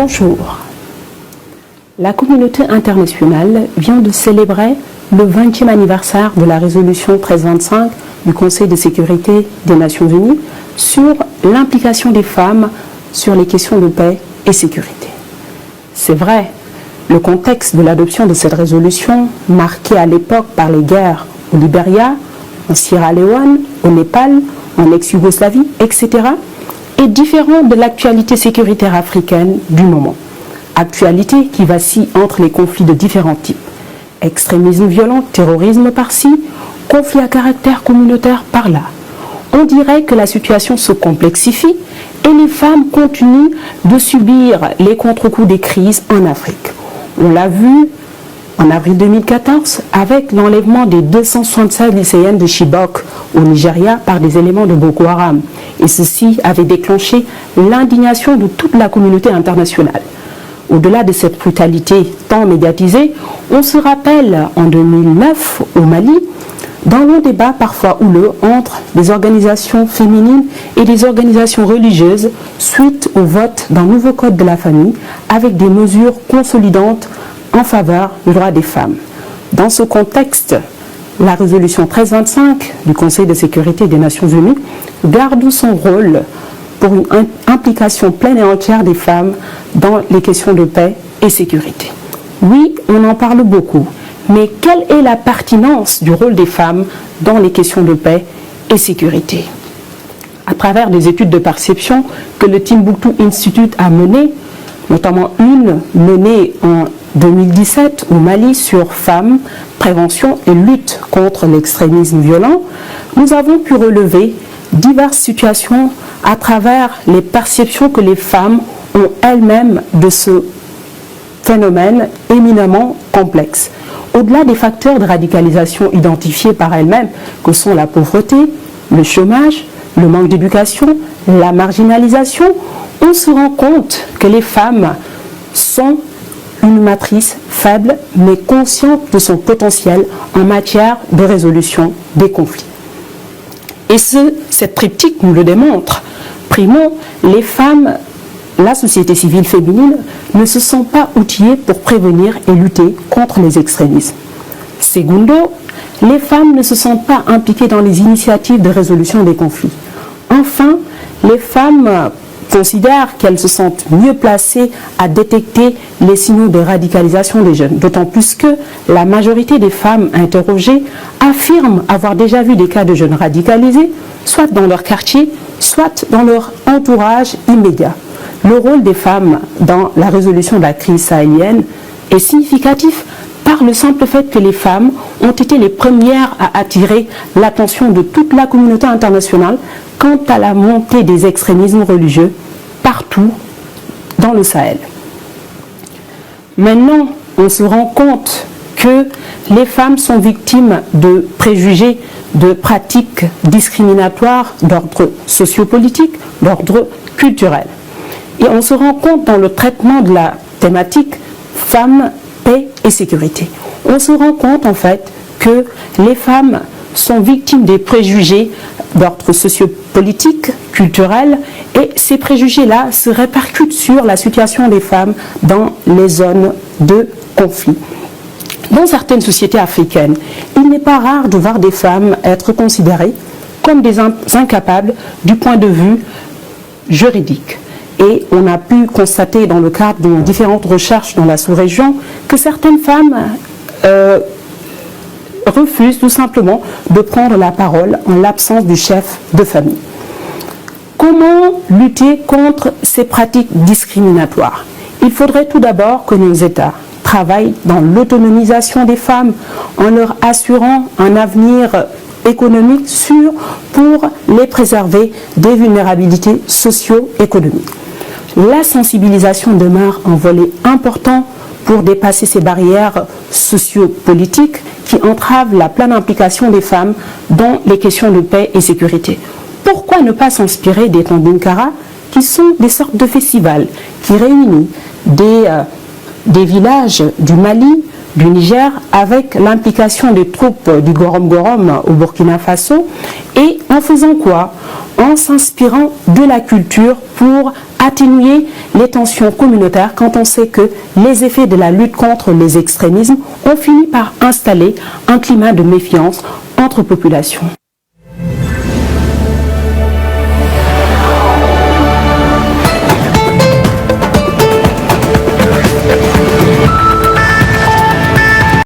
Bonjour. La communauté internationale vient de célébrer le 20e anniversaire de la résolution 1325 du Conseil de sécurité des Nations Unies sur l'implication des femmes sur les questions de paix et sécurité. C'est vrai, le contexte de l'adoption de cette résolution, marqué à l'époque par les guerres au Libéria, en Sierra Leone, au Népal, en ex-Yougoslavie, etc., est différent de l'actualité sécuritaire africaine du moment. Actualité qui vacille entre les conflits de différents types. Extrémisme violent, terrorisme par-ci, conflits à caractère communautaire par-là. On dirait que la situation se complexifie et les femmes continuent de subir les contre-coups des crises en Afrique. On l'a vu en avril 2014 avec l'enlèvement des 276 lycéennes de Chibok au Nigeria par des éléments de Boko Haram. Et ceci avait déclenché l'indignation de toute la communauté internationale. Au-delà de cette brutalité tant médiatisée, on se rappelle en 2009 au Mali d'un long débat parfois houleux entre des organisations féminines et des organisations religieuses suite au vote d'un nouveau code de la famille avec des mesures consolidantes en faveur du droit des femmes. Dans ce contexte, la résolution 1325 du Conseil de sécurité des Nations Unies garde son rôle pour une implication pleine et entière des femmes dans les questions de paix et sécurité. Oui, on en parle beaucoup, mais quelle est la pertinence du rôle des femmes dans les questions de paix et sécurité? À travers des études de perception que le Timbuktu Institute a menées, notamment une menée en 2017 au Mali sur femmes, prévention et lutte contre l'extrémisme violent, nous avons pu relever diverses situations à travers les perceptions que les femmes ont elles-mêmes de ce phénomène éminemment complexe. Au-delà des facteurs de radicalisation identifiés par elles-mêmes, que sont la pauvreté, le chômage, le manque d'éducation, la marginalisation, on se rend compte que les femmes sont une matrice faible mais consciente de son potentiel en matière de résolution des conflits. Et cette triptyque nous le démontre. Primo, les femmes, la société civile féminine ne se sont pas outillées pour prévenir et lutter contre les extrémismes. Segundo, les femmes ne se sont pas impliquées dans les initiatives de résolution des conflits. Enfin, les femmes considèrent qu'elles se sentent mieux placées à détecter les signaux de radicalisation des jeunes, d'autant plus que la majorité des femmes interrogées affirment avoir déjà vu des cas de jeunes radicalisés, soit dans leur quartier, soit dans leur entourage immédiat. Le rôle des femmes dans la résolution de la crise sahélienne est significatif par le simple fait que les femmes ont été les premières à attirer l'attention de toute la communauté internationale quant à la montée des extrémismes religieux partout dans le Sahel. Maintenant, on se rend compte que les femmes sont victimes de préjugés, de pratiques discriminatoires d'ordre sociopolitique, d'ordre culturel. Et on se rend compte dans le traitement de la thématique femmes, paix et sécurité. On se rend compte en fait que les femmes sont victimes des préjugés d'ordre sociopolitique, culturel, et ces préjugés-là se répercutent sur la situation des femmes dans les zones de conflit. Dans certaines sociétés africaines, il n'est pas rare de voir des femmes être considérées comme des incapables du point de vue juridique. Et on a pu constater dans le cadre de différentes recherches dans la sous-région que certaines femmes refusent tout simplement de prendre la parole en l'absence du chef de famille. Comment lutter contre ces pratiques discriminatoires? Il faudrait tout d'abord que nos États travaillent dans l'autonomisation des femmes en leur assurant un avenir économique sûr pour les préserver des vulnérabilités socio-économiques. La sensibilisation demeure un volet important pour dépasser ces barrières sociopolitiques qui entravent la pleine implication des femmes dans les questions de paix et sécurité. Pourquoi ne pas s'inspirer des Tambinkara, qui sont des sortes de festivals qui réunissent des villages du Mali, du Niger avec l'implication des troupes du Gorom Gorom au Burkina Faso et en faisant quoi? En s'inspirant de la culture pour atténuer les tensions communautaires quand on sait que les effets de la lutte contre les extrémismes ont fini par installer un climat de méfiance entre populations.